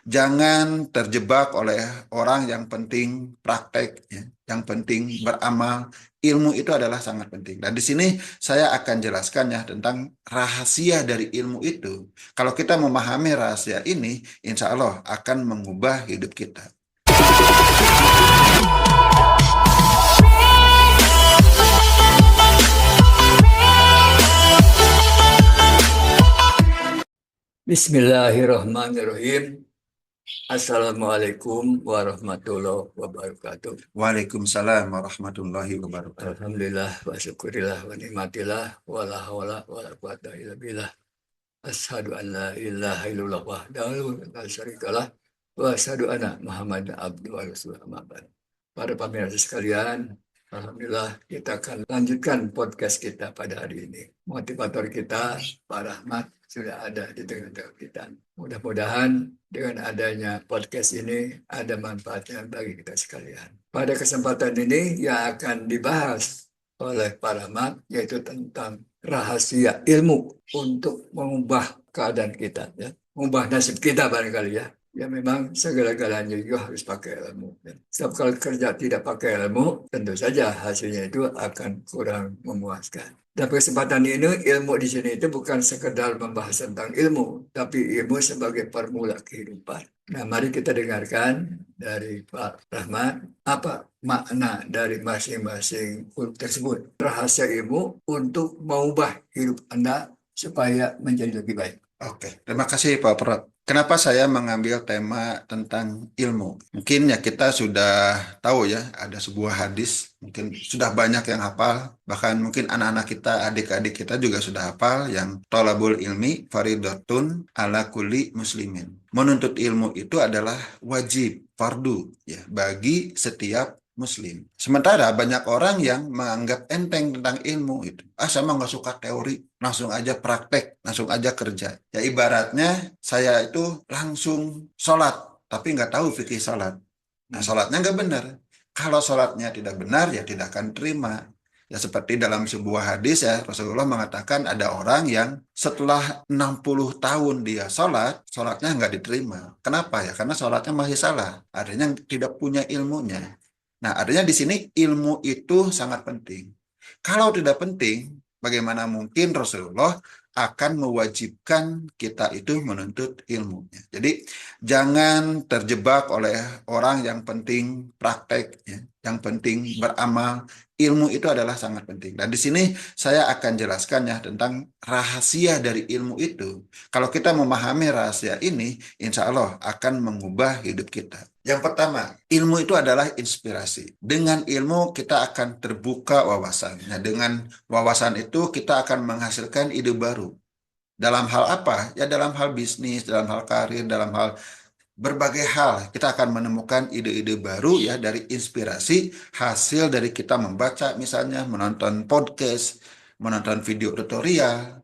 jangan terjebak oleh orang yang penting praktek, ya, yang penting beramal. Ilmu itu adalah sangat penting. Dan di sini saya akan jelaskan ya tentang rahasia dari ilmu itu. Kalau kita memahami rahasia ini, insya Allah akan mengubah hidup kita. Bismillahirrahmanirrahim. Assalamualaikum warahmatullahi wabarakatuh. Waalaikumsalam warahmatullahi wabarakatuh. Alhamdulillah wa syukurillah wa nikmatillah wa la hawla wa la quwata illa billah. Asyhadu an la ilaha illallah wahdahu la syarikalah wa asyhadu anna Muhammadan abduhu wa rasuluh. Amma ba'd. Para pemirsa sekalian, alhamdulillah kita akan lanjutkan podcast kita pada hari ini. Motivator kita, Pak Rahmat, sudah ada di tengah-tengah kita. Mudah-mudahan dengan adanya podcast ini ada manfaatnya bagi kita sekalian. Pada kesempatan ini yang akan dibahas oleh Pak Rahmat yaitu tentang rahasia ilmu untuk mengubah keadaan kita, ya, mengubah nasib kita barangkali ya. Ya memang segala-galanya juga harus pakai ilmu. Sebab kalau kerja tidak pakai ilmu, tentu saja hasilnya itu akan kurang memuaskan. Dan kesempatan ini, ilmu di sini itu bukan sekedar membahas tentang ilmu, tapi ilmu sebagai formula kehidupan. Nah, mari kita dengarkan dari Pak Rahmat, apa makna dari masing-masing huruf tersebut. Rahasia ilmu untuk mengubah hidup Anda supaya menjadi lebih baik. Oke, terima kasih Pak Prof. Kenapa saya mengambil tema tentang ilmu? Mungkin ya kita sudah tahu ya, ada sebuah hadis, mungkin sudah banyak yang hafal, bahkan mungkin anak-anak kita, adik-adik kita juga sudah hafal, yang thalabul ilmi faridatun ala kulli muslimin. Menuntut ilmu itu adalah wajib, fardu, ya, bagi setiap Muslim. Sementara banyak orang yang menganggap enteng tentang ilmu itu. Saya mah nggak suka teori, langsung aja praktek, langsung aja kerja. Ya ibaratnya saya itu langsung sholat, tapi nggak tahu fikih sholat. Nah sholatnya nggak benar. Kalau sholatnya tidak benar, ya tidak akan terima. Ya seperti dalam sebuah hadis ya, Rasulullah mengatakan ada orang yang setelah 60 tahun dia sholatnya nggak diterima. Kenapa ya? Karena sholatnya masih salah. Artinya tidak punya ilmunya. Nah, artinya di sini ilmu itu sangat penting. Kalau tidak penting, bagaimana mungkin Rasulullah akan mewajibkan kita itu menuntut ilmunya. Jadi, jangan terjebak oleh orang yang penting praktek, ya, yang penting beramal. Ilmu itu adalah sangat penting. Dan di sini saya akan jelaskan ya tentang rahasia dari ilmu itu. Kalau kita memahami rahasia ini, insya Allah akan mengubah hidup kita. Yang pertama, ilmu itu adalah inspirasi. Dengan ilmu kita akan terbuka wawasan. Nah, dengan wawasan itu kita akan menghasilkan ide baru. Dalam hal apa? Ya dalam hal bisnis, dalam hal karir, dalam hal berbagai hal. Kita akan menemukan ide-ide baru ya dari inspirasi hasil dari kita membaca, misalnya menonton podcast, menonton video tutorial,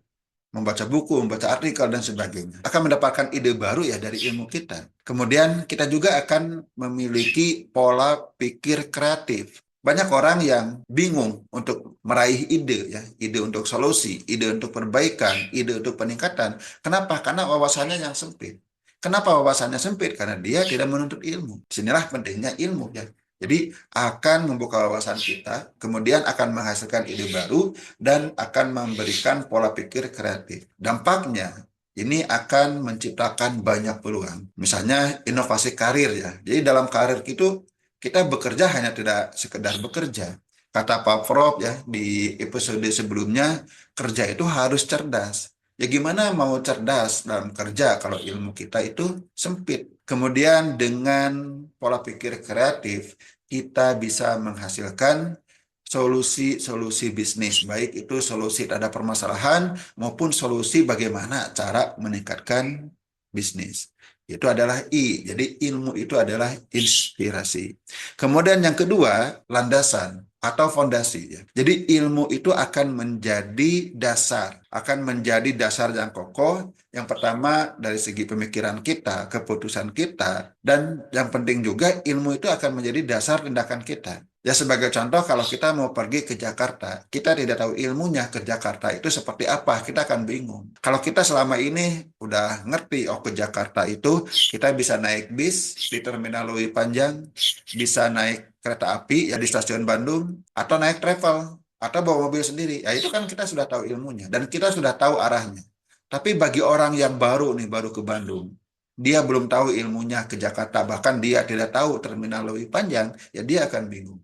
membaca buku, membaca artikel, dan sebagainya. Akan mendapatkan ide baru ya dari ilmu kita. Kemudian kita juga akan memiliki pola pikir kreatif. Banyak orang yang bingung untuk meraih ide ya, ide untuk solusi, ide untuk perbaikan, ide untuk peningkatan. Kenapa? Karena wawasannya yang sempit. Kenapa wawasannya sempit? Karena dia tidak menuntut ilmu. Disinilah pentingnya ilmu ya. Jadi akan membuka wawasan kita, kemudian akan menghasilkan ide baru, dan akan memberikan pola pikir kreatif. Dampaknya, ini akan menciptakan banyak peluang. Misalnya inovasi karir ya. Jadi dalam karir itu, kita bekerja hanya tidak sekedar bekerja. Kata Pak Prof ya, di episode sebelumnya, kerja itu harus cerdas. Ya gimana mau cerdas dalam kerja kalau ilmu kita itu sempit. Kemudian dengan pola pikir kreatif, kita bisa menghasilkan solusi-solusi bisnis, baik itu solusi terhadap permasalahan maupun solusi bagaimana cara meningkatkan bisnis. Itu adalah I. Jadi ilmu itu adalah inspirasi. Kemudian yang kedua, landasan atau fondasi. Ya. Jadi ilmu itu akan menjadi dasar akan menjadi dasar yang kokoh. Yang pertama dari segi pemikiran kita, keputusan kita, dan yang penting juga ilmu itu akan menjadi dasar tindakan kita. Ya sebagai contoh kalau kita mau pergi ke Jakarta, kita tidak tahu ilmunya ke Jakarta itu seperti apa, kita akan bingung. Kalau kita selama ini udah ngerti, oh ke Jakarta itu kita bisa naik bis di Terminal Lewi Panjang, bisa naik kereta api ya di Stasiun Bandung, atau naik travel, atau bawa mobil sendiri. Ya itu kan kita sudah tahu ilmunya dan kita sudah tahu arahnya. Tapi bagi orang yang baru nih, baru ke Bandung, dia belum tahu ilmunya ke Jakarta, bahkan dia tidak tahu Terminal Lewi Panjang, ya dia akan bingung.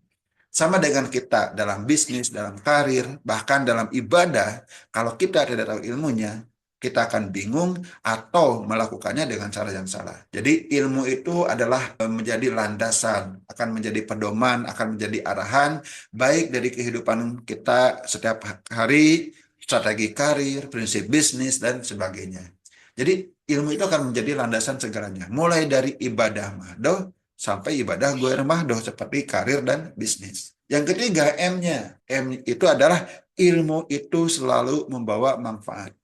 Sama dengan kita dalam bisnis, dalam karir, bahkan dalam ibadah, kalau kita tidak tahu ilmunya, kita akan bingung atau melakukannya dengan cara yang salah. Jadi ilmu itu adalah menjadi landasan, akan menjadi pedoman, akan menjadi arahan, baik dari kehidupan kita setiap hari, strategi karir, prinsip bisnis, dan sebagainya. Jadi ilmu itu akan menjadi landasan segalanya, mulai dari ibadah mahdoh sampai ibadah gue mahdoh seperti karir dan bisnis. Yang ketiga, M-nya. M itu adalah ilmu itu selalu membawa manfaat.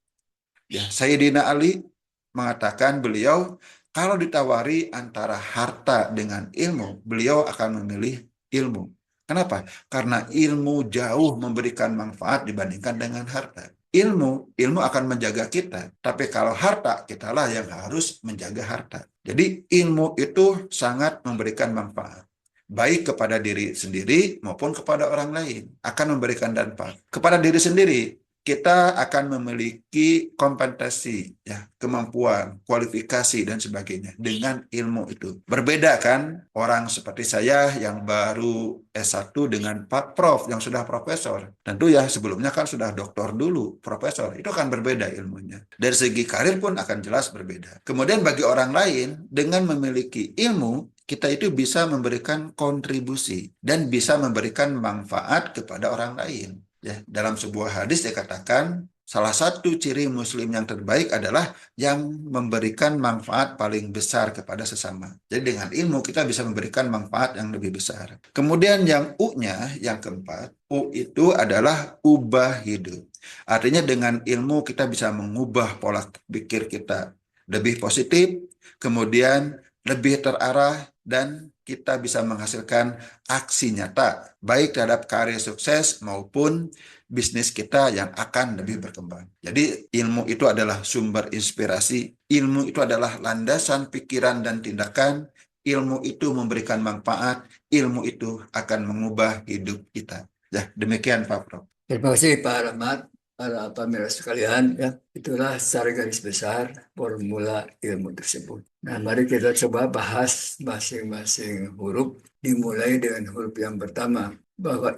Ya, Sayyidina Ali mengatakan beliau kalau ditawari antara harta dengan ilmu, beliau akan memilih ilmu. Kenapa? Karena ilmu jauh memberikan manfaat dibandingkan dengan harta. Ilmu akan menjaga kita, tapi kalau harta, kitalah yang harus menjaga harta. Jadi ilmu itu sangat memberikan manfaat baik kepada diri sendiri maupun kepada orang lain, akan memberikan dampak. Kepada diri sendiri, kita akan memiliki kompetensi, ya, kemampuan, kualifikasi, dan sebagainya dengan ilmu itu. Berbeda kan orang seperti saya yang baru S1 dengan Pak Prof yang sudah profesor. Tentu ya sebelumnya kan sudah doktor dulu, profesor. Itu akan berbeda ilmunya. Dari segi karir pun akan jelas berbeda. Kemudian bagi orang lain, dengan memiliki ilmu, kita itu bisa memberikan kontribusi dan bisa memberikan manfaat kepada orang lain. Ya, dalam sebuah hadis dikatakan salah satu ciri muslim yang terbaik adalah yang memberikan manfaat paling besar kepada sesama. Jadi dengan ilmu kita bisa memberikan manfaat yang lebih besar. Kemudian yang U-nya, yang keempat, U itu adalah ubah hidup. Artinya dengan ilmu kita bisa mengubah pola pikir kita lebih positif, kemudian lebih terarah, dan kita bisa menghasilkan aksi nyata, baik terhadap karya sukses maupun bisnis kita yang akan lebih berkembang. Jadi ilmu itu adalah sumber inspirasi, ilmu itu adalah landasan pikiran dan tindakan, ilmu itu memberikan manfaat, ilmu itu akan mengubah hidup kita. Ya, demikian Pak Prof. Terima kasih Pak Rahmat, para pemirsa sekalian. Ya, itulah secara garis besar formula ilmu tersebut. Nah, mari kita coba bahas masing-masing huruf, dimulai dengan huruf yang pertama, bahwa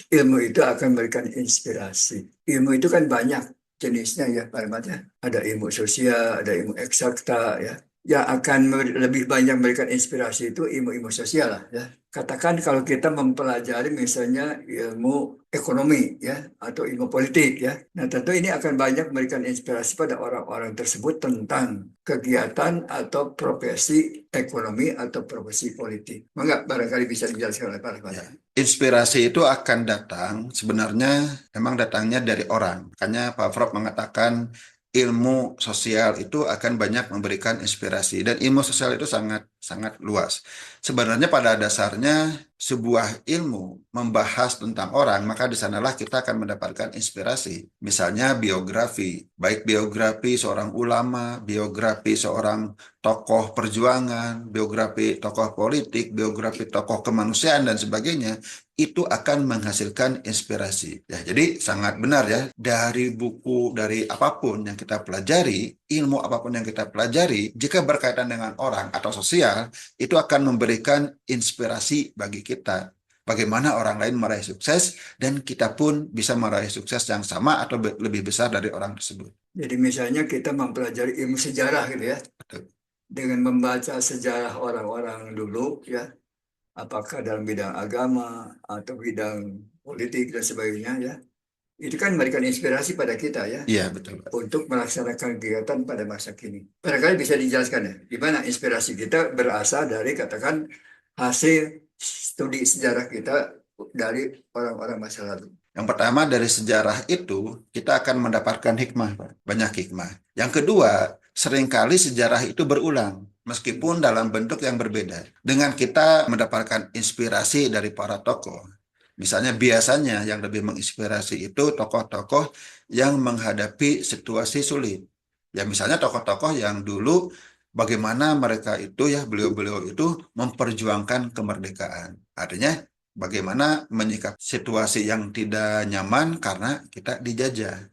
ilmu itu akan memberikan inspirasi. Ilmu itu kan banyak jenisnya ya Pak Rahmat ya. Ada ilmu sosial, ada ilmu eksakta ya. Yang akan lebih banyak memberikan inspirasi itu ilmu-ilmu sosial lah ya. Katakan kalau kita mempelajari misalnya ilmu ekonomi ya atau ilmu politik ya. Nah, tentu ini akan banyak memberikan inspirasi pada orang-orang tersebut tentang kegiatan atau profesi ekonomi atau profesi politik. Maka barangkali bisa dijelaskan oleh Pak Rahmat. Ya, inspirasi itu akan datang sebenarnya memang datangnya dari orang. Makanya Pak Prof mengatakan ilmu sosial itu akan banyak memberikan inspirasi dan ilmu sosial itu sangat sangat luas. Sebenarnya pada dasarnya sebuah ilmu membahas tentang orang, maka di sanalah kita akan mendapatkan inspirasi. Misalnya biografi, baik biografi seorang ulama, biografi seorang tokoh perjuangan, biografi tokoh politik, biografi tokoh kemanusiaan dan sebagainya, itu akan menghasilkan inspirasi. Ya, jadi sangat benar ya, dari buku, dari apapun yang kita pelajari, ilmu apapun yang kita pelajari, jika berkaitan dengan orang atau sosial, itu akan memberikan inspirasi bagi kita. Bagaimana orang lain meraih sukses, dan kita pun bisa meraih sukses yang sama atau lebih besar dari orang tersebut. Jadi misalnya kita mempelajari ilmu sejarah gitu ya, Betul. dengan membaca sejarah orang-orang dulu ya, apakah dalam bidang agama atau bidang politik dan sebagainya ya, itu kan memberikan inspirasi pada kita ya Iya, betul, Pak. untuk melaksanakan kegiatan pada masa kini. Barangkali bisa dijelaskan ya, di mana inspirasi kita berasal dari katakan hasil studi sejarah kita dari orang-orang masa lalu. Yang pertama dari sejarah itu kita akan mendapatkan hikmah, Pak. Banyak hikmah. Yang kedua, seringkali sejarah itu berulang meskipun dalam bentuk yang berbeda. Dengan kita mendapatkan inspirasi dari para tokoh. Misalnya biasanya yang lebih menginspirasi itu tokoh-tokoh yang menghadapi situasi sulit. Ya misalnya tokoh-tokoh yang dulu bagaimana mereka itu ya beliau-beliau itu memperjuangkan kemerdekaan. Artinya bagaimana menyikapi situasi yang tidak nyaman karena kita dijajah.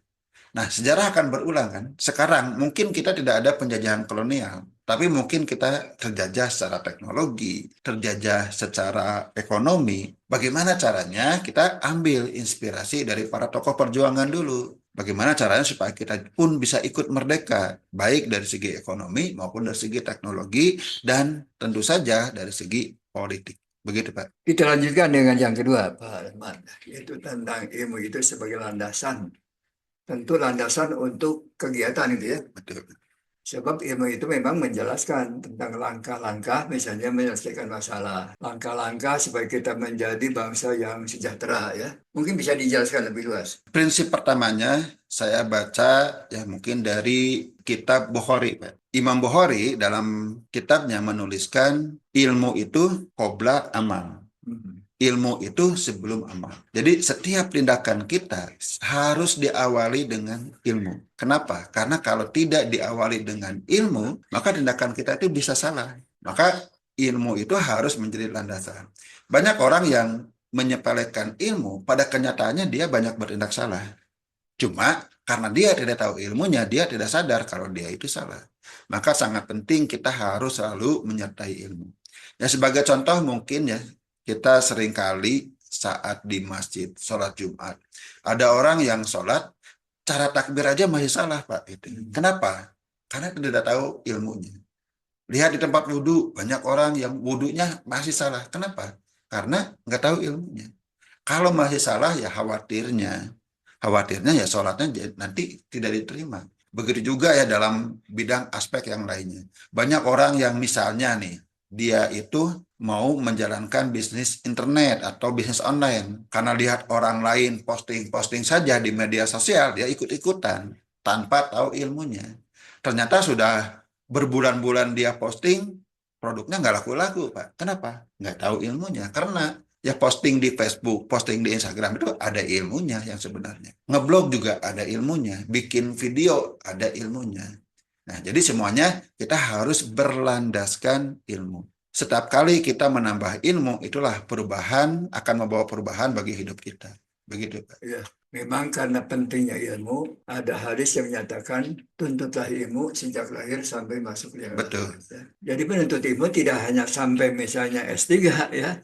Nah, sejarah akan berulang kan. Sekarang mungkin kita tidak ada penjajahan kolonial, tapi mungkin kita terjajah secara teknologi, terjajah secara ekonomi. Bagaimana caranya kita ambil inspirasi dari para tokoh perjuangan dulu. Bagaimana caranya supaya kita pun bisa ikut merdeka, baik dari segi ekonomi maupun dari segi teknologi, dan tentu saja dari segi politik. Begitu, Pak. Kita lanjutkan dengan yang kedua, Pak Rahmat, yaitu tentang ilmu itu sebagai landasan. Tentu landasan untuk kegiatan itu ya. Betul. Sebab ilmu itu memang menjelaskan tentang langkah-langkah, misalnya menyelesaikan masalah. Langkah-langkah supaya kita menjadi bangsa yang sejahtera ya. Mungkin bisa dijelaskan lebih luas. Prinsip pertamanya saya baca ya mungkin dari kitab Bukhari, Pak. Imam Bukhari dalam kitabnya menuliskan ilmu itu qobla amal. Hmm. Ilmu itu sebelum amal. Jadi setiap tindakan kita harus diawali dengan ilmu. Kenapa? Karena kalau tidak diawali dengan ilmu, maka tindakan kita itu bisa salah. Maka ilmu itu harus menjadi landasan. Banyak orang yang menyepelekan ilmu, pada kenyataannya dia banyak bertindak salah. Cuma karena dia tidak tahu ilmunya, dia tidak sadar kalau dia itu salah. Maka sangat penting kita harus selalu menyertai ilmu. Ya sebagai contoh mungkin ya, kita seringkali saat di masjid sholat Jumat, ada orang yang sholat, cara takbir aja masih salah, Pak. Kenapa? Karena tidak tahu ilmunya. Lihat di tempat wudhu, banyak orang yang wudhunya masih salah. Kenapa? Karena nggak tahu ilmunya. Kalau masih salah ya khawatirnya ya sholatnya nanti tidak diterima. Begitu juga ya dalam bidang aspek yang lainnya. Banyak orang yang misalnya nih, dia itu mau menjalankan bisnis internet atau bisnis online. Karena lihat orang lain posting-posting saja di media sosial, dia ikut-ikutan tanpa tahu ilmunya. Ternyata sudah berbulan-bulan dia posting, produknya nggak laku-laku, Pak. Kenapa? Nggak tahu ilmunya. Karena ya posting di Facebook, posting di Instagram itu ada ilmunya yang sebenarnya. Ngeblog juga ada ilmunya, bikin video ada ilmunya. Nah, jadi semuanya kita harus berlandaskan ilmu. Setiap kali kita menambah ilmu, itulah perubahan, akan membawa perubahan bagi hidup kita. Begitu, Pak. Ya, memang karena pentingnya ilmu, ada hadis yang menyatakan tuntutlah ilmu sejak lahir sampai masuk liang lahat. Betul. Ya. Jadi menuntut ilmu tidak hanya sampai misalnya S3 ya.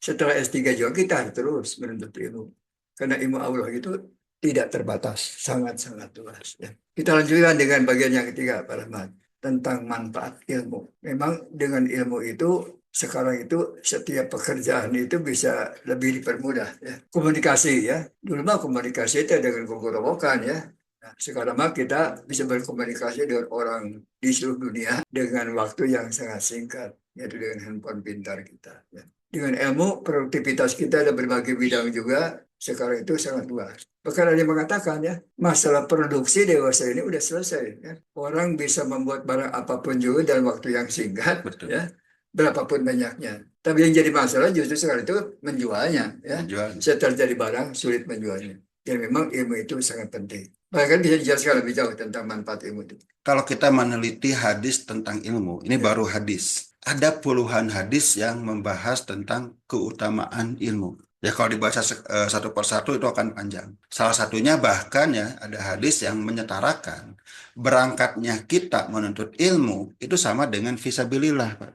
Setelah S3 juga kita harus terus menuntut ilmu. Karena ilmu Allah itu tidak terbatas, sangat-sangat luas. Ya. Kita lanjutkan dengan bagian yang ketiga, Pak Rahmat, tentang manfaat ilmu. Memang dengan ilmu itu sekarang itu setiap pekerjaan itu bisa lebih dipermudah ya. Komunikasi ya. Dulu mah komunikasi itu dengan gogor-gogokan ya. Nah, sekarang mah kita bisa berkomunikasi dengan orang di seluruh dunia dengan waktu yang sangat singkat, yaitu dengan handphone pintar kita. Ya. Dengan ilmu, produktivitas kita ada berbagai bidang juga sekarang itu sangat luas. Bahkan ada yang mengatakan ya, masalah produksi dewasa ini udah selesai. Ya. Orang bisa membuat barang apapun juga dalam waktu yang singkat, Betul. ya, berapapun banyaknya. Tapi yang jadi masalah justru sekarang itu menjualnya. Ya. Menjual. Setelah jadi barang, sulit menjualnya. Dan memang ilmu itu sangat penting. Bahkan bisa dijelaskan lebih jauh tentang manfaat ilmu itu. Kalau kita meneliti hadis tentang ilmu, ini Ya. baru hadis. Ada puluhan hadis yang membahas tentang keutamaan ilmu. Ya kalau dibaca satu persatu itu akan panjang. Salah satunya bahkan ya ada hadis yang menyetarakan berangkatnya kita menuntut ilmu itu sama dengan fisabilillah, Pak.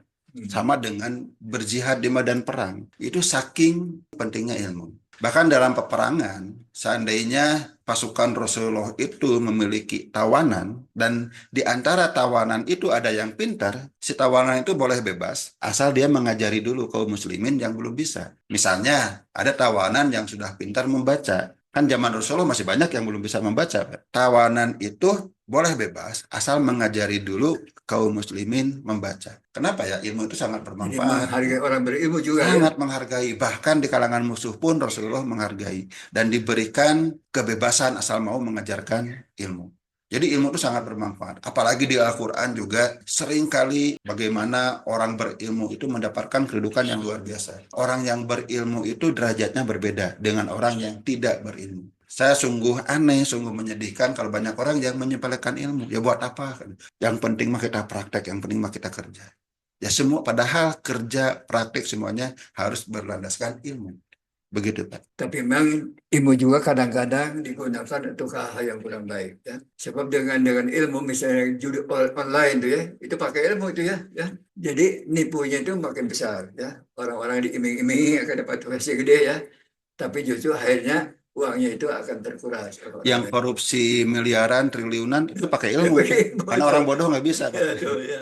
Sama dengan berjihad di medan perang. Itu saking pentingnya ilmu. Bahkan dalam peperangan, seandainya pasukan Rasulullah itu memiliki tawanan, dan di antara tawanan itu ada yang pintar, si tawanan itu boleh bebas, asal dia mengajari dulu kaum muslimin yang belum bisa. Misalnya, ada tawanan yang sudah pintar membaca. Kan zaman Rasulullah masih banyak yang belum bisa membaca, Pak. Tawanan itu boleh bebas asal mengajari dulu kaum muslimin membaca. Kenapa ya? Ilmu itu sangat Jadi bermanfaat. menghargai orang berilmu juga ya. Sangat menghargai, bahkan di kalangan musuh pun Rasulullah menghargai dan diberikan kebebasan asal mau mengajarkan ilmu. Jadi ilmu itu sangat bermanfaat. Apalagi di Al-Quran juga seringkali bagaimana orang berilmu itu mendapatkan kedudukan yang luar biasa. Orang yang berilmu itu derajatnya berbeda dengan orang yang tidak berilmu. Saya sungguh aneh, sungguh menyedihkan kalau banyak orang yang menyepelekan ilmu. Ya buat apa? Yang penting mah kita praktek, yang penting mah kita kerja. Ya semua, padahal kerja, praktik semuanya harus berlandaskan ilmu. Begitu, Pak. Tapi memang ilmu juga kadang-kadang digunakan untuk hal-hal yang kurang baik ya. Sebab dengan ilmu misalnya judi online tuh ya, itu pakai ilmu itu ya. Jadi nipunya itu makin besar ya. Orang-orang diiming-imingi akan dapat tugas yang gede ya. Tapi justru akhirnya uangnya itu akan terkuras. Yang korupsi miliaran, triliunan itu pakai Ya, ilmu. begitu, Karena itu. orang bodoh nggak bisa Ya, pakai tuh, ilmu. ya.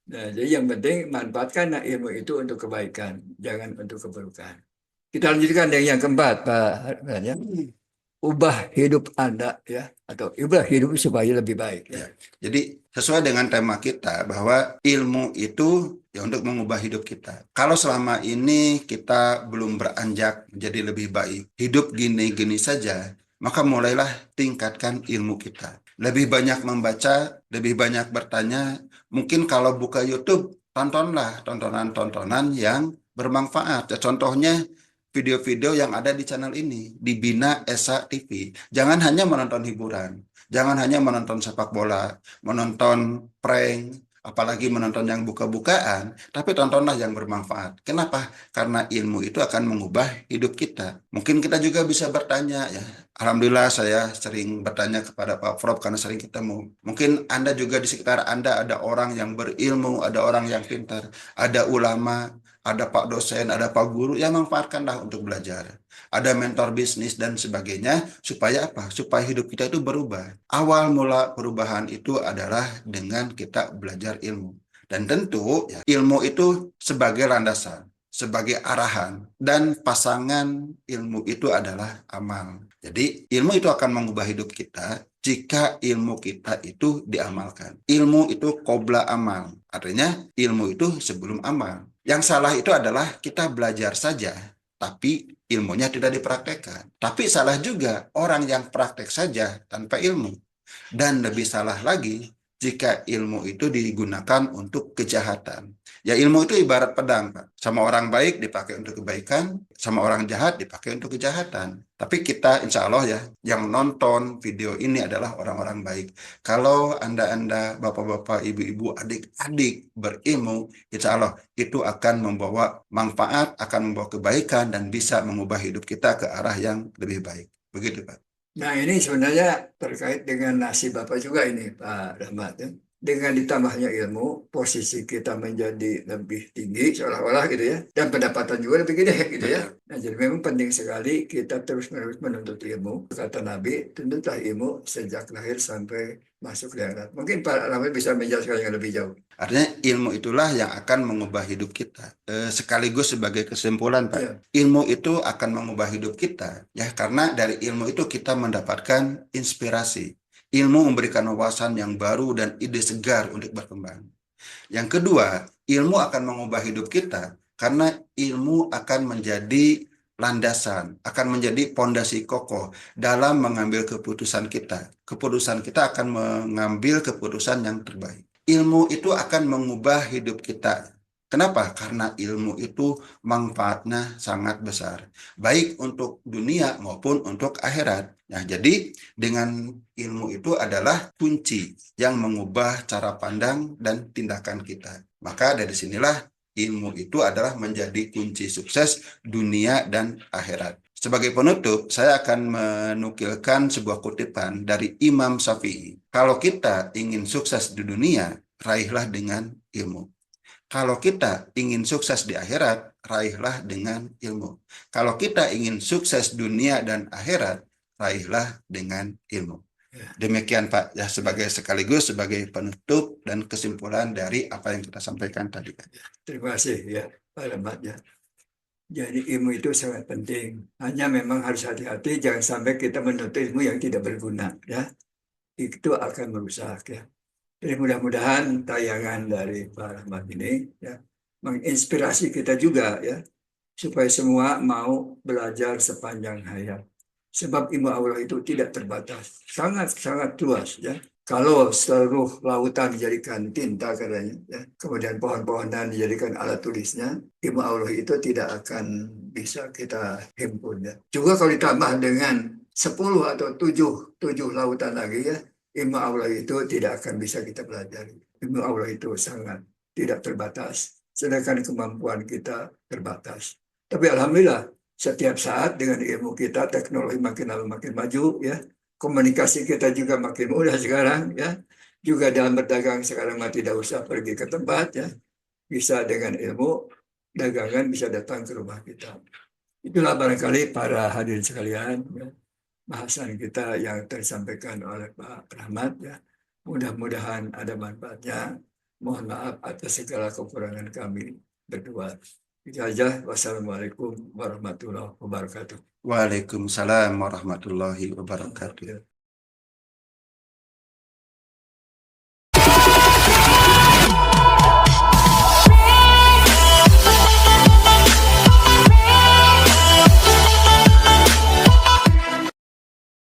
Nah, jadi yang penting manfaatkan ilmu itu untuk kebaikan, jangan untuk keburukan. Kita lanjutkan dengan yang keempat, Pak Harman, ya. Ubah hidup Anda ya, atau ubah hidup supaya lebih baik ya. Ya. Jadi sesuai dengan tema kita bahwa ilmu itu ya untuk mengubah hidup kita. Kalau selama ini kita belum beranjak menjadi lebih baik, hidup gini-gini saja, maka mulailah tingkatkan ilmu kita. Lebih banyak membaca, lebih banyak bertanya. Mungkin kalau buka YouTube, tontonlah tontonan-tontonan yang bermanfaat. Ya, contohnya video-video yang ada di channel ini, di Bina Esa TV. Jangan hanya menonton hiburan. Jangan hanya menonton sepak bola, menonton prank, apalagi menonton yang buka-bukaan, tapi tontonlah yang bermanfaat. Kenapa? Karena ilmu itu akan mengubah hidup kita. Mungkin kita juga bisa bertanya ya. Alhamdulillah saya sering bertanya kepada Pak Prof karena sering ketemu. Mungkin Anda juga di sekitar Anda ada orang yang berilmu, ada orang yang pintar, ada ulama, ada Pak dosen, ada Pak guru, ya manfaatkanlah untuk belajar. Ada mentor bisnis dan sebagainya, supaya apa? Supaya hidup kita itu berubah. Awal mula perubahan itu adalah dengan kita belajar ilmu. Dan tentu ya, ilmu itu sebagai landasan, sebagai arahan, dan pasangan ilmu itu adalah amal. Jadi ilmu itu akan mengubah hidup kita jika ilmu kita itu diamalkan. Ilmu itu qobla amal, artinya ilmu itu sebelum amal. Yang salah itu adalah kita belajar saja, tapi ilmunya tidak dipraktekkan. Tapi salah juga orang yang praktek saja tanpa ilmu. Dan lebih salah lagi jika ilmu itu digunakan untuk kejahatan. Ya ilmu itu ibarat pedang, Pak. Sama orang baik dipakai untuk kebaikan, sama orang jahat dipakai untuk kejahatan. Tapi kita insya Allah ya, yang nonton video ini adalah orang-orang baik. Kalau Anda-Anda, Bapak-Bapak, Ibu-Ibu, adik-adik berilmu, insya Allah itu akan membawa manfaat, akan membawa kebaikan, dan bisa mengubah hidup kita ke arah yang lebih baik. Begitu, Pak. Nah, ini sebenarnya terkait dengan nasib Bapak juga ini, Pak Rahmat. Ya. Dengan ditambahnya ilmu, posisi kita menjadi lebih tinggi, seolah-olah gitu ya. Dan pendapatan juga lebih gede gitu ya. Betul. Nah, jadi memang penting sekali kita terus-menerus menuntut ilmu. Kata Nabi, tuntutlah ilmu sejak lahir sampai masuk di akhirat. Mungkin Pak Rahmat bisa menjelaskan yang lebih jauh. Artinya ilmu itulah yang akan mengubah hidup kita. Sekaligus sebagai kesimpulan, Pak, Ya, ilmu itu akan mengubah hidup kita. Ya, karena dari ilmu itu kita mendapatkan inspirasi. Ilmu memberikan wawasan yang baru dan ide segar untuk berkembang. Yang kedua, ilmu akan mengubah hidup kita karena ilmu akan menjadi landasan, akan menjadi pondasi kokoh dalam mengambil keputusan kita. Keputusan kita akan mengambil keputusan yang terbaik. Ilmu itu akan mengubah hidup kita. Kenapa? Karena ilmu itu manfaatnya sangat besar, baik untuk dunia maupun untuk akhirat. Nah, jadi dengan ilmu itu adalah kunci yang mengubah cara pandang dan tindakan kita. Maka dari sinilah ilmu itu adalah menjadi kunci sukses dunia dan akhirat. Sebagai penutup, saya akan menukilkan sebuah kutipan dari Imam Syafi'i. Kalau kita ingin sukses di dunia, raihlah dengan ilmu. Kalau kita ingin sukses di akhirat, raihlah dengan ilmu. Kalau kita ingin sukses dunia dan akhirat, raihlah dengan ilmu. ya. Demikian Pak, ya sebagai sekaligus sebagai penutup dan kesimpulan dari apa yang kita sampaikan tadi. Terima kasih ya, Pak Rahmat ya. Jadi ilmu itu sangat penting. Hanya memang harus hati-hati, jangan sampai kita menuntut ilmu yang tidak berguna ya. itu akan merusak ya. Jadi mudah-mudahan tayangan dari Pak Rahmat ini ya menginspirasi kita juga ya supaya semua mau belajar sepanjang hayat. Sebab ilmu Allah itu tidak terbatas, sangat-sangat luas ya. Kalau seluruh lautan dijadikan tinta katanya, ya, kemudian pohon-pohonan dijadikan alat tulisnya, ilmu Allah itu tidak akan bisa kita himpun ya. Juga kalau ditambah dengan 10 atau 7 lautan lagi ya, ilmu Allah itu tidak akan bisa kita pelajari. Ilmu Allah itu sangat tidak terbatas, sedangkan kemampuan kita terbatas. Tapi alhamdulillah setiap saat dengan ilmu kita teknologi makin lama makin maju ya. Komunikasi kita juga makin mudah sekarang ya. Juga dalam berdagang sekarang mah tidak usah pergi ke tempat ya. Bisa dengan ilmu dagangan bisa datang ke rumah kita. Itulah barangkali para hadirin sekalian ya, bahasan kita yang tersampaikan oleh Pak Rahmat ya. Mudah-mudahan ada manfaatnya. Mohon maaf atas segala kekurangan kami berdua. Itu aja. Wassalamualaikum warahmatullahi wabarakatuh. Waalaikumsalam warahmatullahi wabarakatuh.